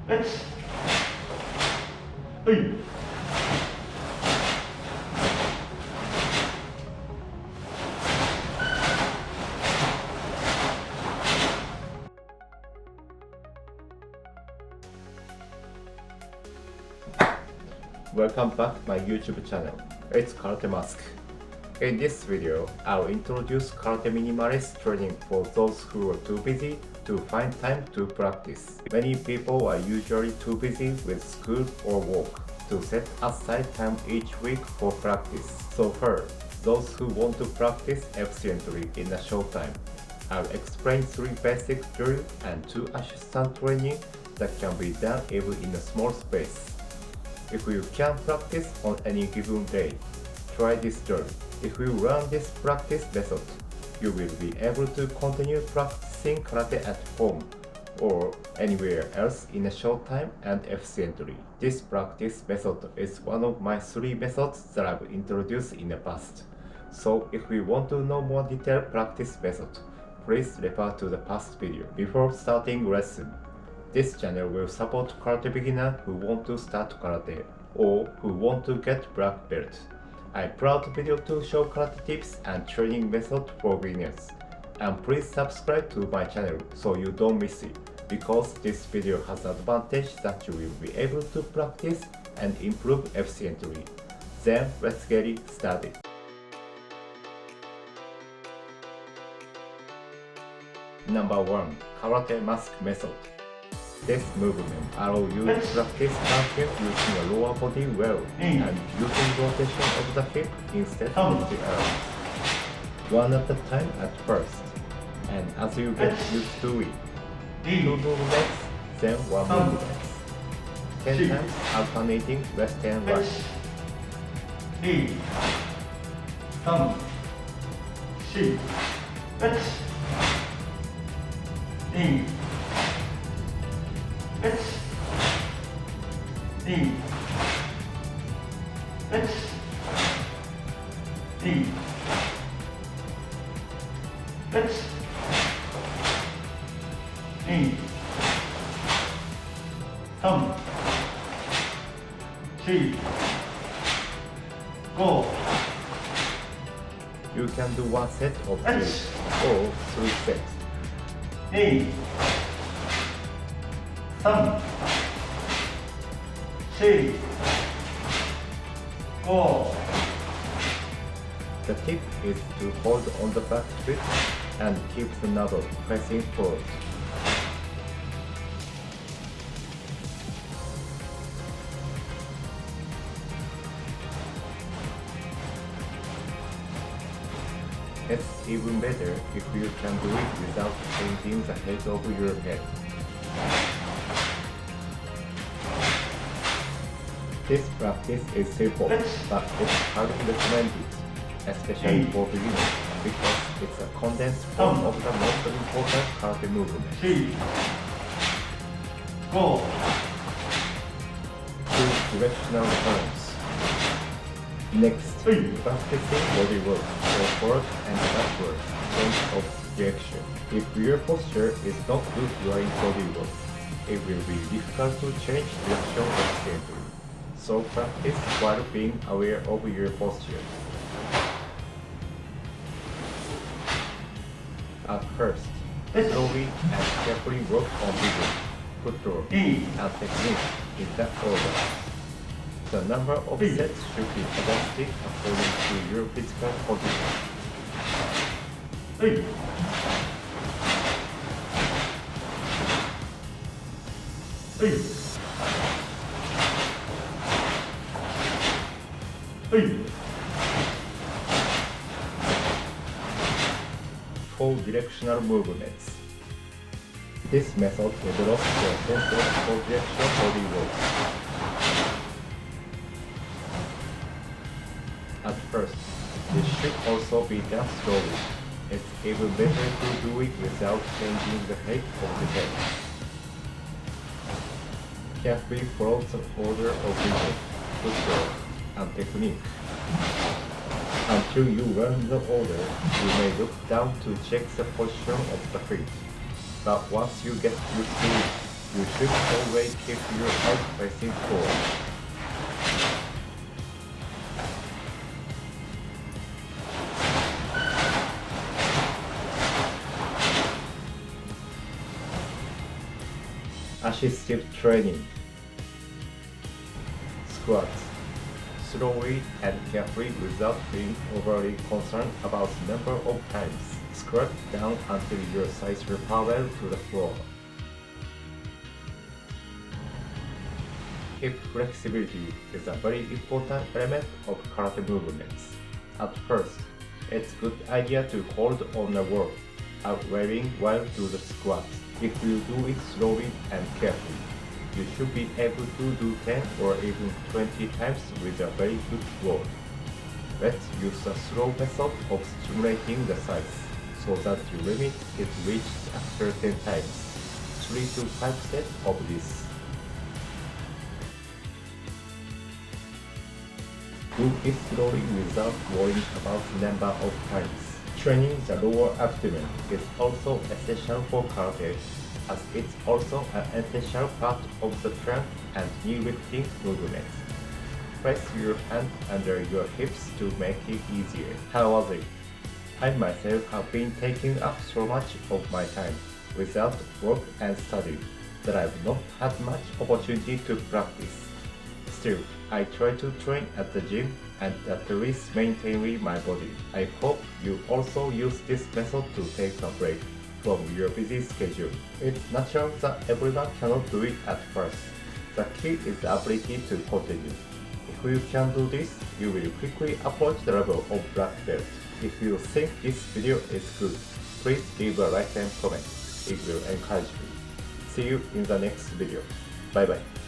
Let's. Hey. Welcome back to my YouTube channel. It's Karate Mask. In this video, I'll introduce Karate Minimalist training for those who are too busy to find time to practice. Many people are usually too busy with school or work to set aside time each week for practice. So for those who want to practice efficiently in a short time, I'll explain 3 basic drills and 2 assistant training that can be done even in a small space. If you can practice on any given day, try this drill. If you learn this practice method, you will be able to continue practicing karate at home or anywhere else in a short time and efficiently. This practice method is one of my 3 methods that I've introduced in the past. So if you want to know more detailed practice method, please refer to the past video. Before starting lesson, this channel will support karate beginners who want to start karate or who want to get black belt. I upload video to show karate tips and training method for beginners. And please subscribe to my channel so you don't miss it, because this video has advantage that you will be able to practice and improve efficiently. Then let's get it started. Number 1. Karate mask method. This movement allows you to practice cartwheel using a lower body well and using rotation of the hip instead of the arm. One at a time at first, and as you get used to it, 2 movements, then 1 movement. 10 times alternating left and right. 2, 3, 4, let's. 2, let's. 2, let's. 2, let's. 2, 3, 4, 5. You can do 1 set of 2 or 3 sets. 2, 3, 4. The tip is to hold on the back foot and keep the knuckle pressing forward. It's even better if you can do it without changing the height of your head. This practice is simple, but it's highly recommended, especially for beginners, because it's a condensed form of the most important karate movement. 3, 4. 2 directional turns. Next, practicing bodywork for forward and backward change of direction. If your posture is not good during bodywork, it will be difficult to change direction efficiently. So practice while being aware of your posture. At first, slowly and carefully work on vision, control, and technique in that order. The number of sets should be adjusted according to your physical condition. 4 directional movements. This method develops the sense of 4 directional body work. At first, this should also be done slowly. It's even better to do it without changing the height of the head. Carefully follow the order of vision, control, and technique. Until you learn the order, you may look down to check the position of the feet. But once you get used to it, You should always keep your head facing forward. Assistive training. Squats. Slowly and carefully without being overly concerned about the number of times. Squat down until your thighs are parallel to the floor. Hip flexibility is a very important element of karate movements. At first, it's a good idea to hold on the wall, outwearing while do the squats. If you do it slowly and carefully, you should be able to do 10 or even 20 times with a very good wall. Let's use a slow method of stimulating the thighs, so that your limit is reached after 10 times. 3 to 5 sets of this. Do it slowly without worrying about the number of times. Training the lower abdomen is also essential for karate, as it's also an essential part of the trunk and knee lifting movements. Place your hand under your hips to make it easier. How was it? I myself have been taking up so much of my time without work and study that I've not had much opportunity to practice. Still, I try to train at the gym and at least maintain my body. I hope you also use this method to take a break from your busy schedule. It's natural that everyone cannot do it at first. The key is the ability to continue. If you can do this, you will quickly approach the level of black belt. If you think this video is good, please leave a like and comment. It will encourage me. See you in the next video. Bye bye.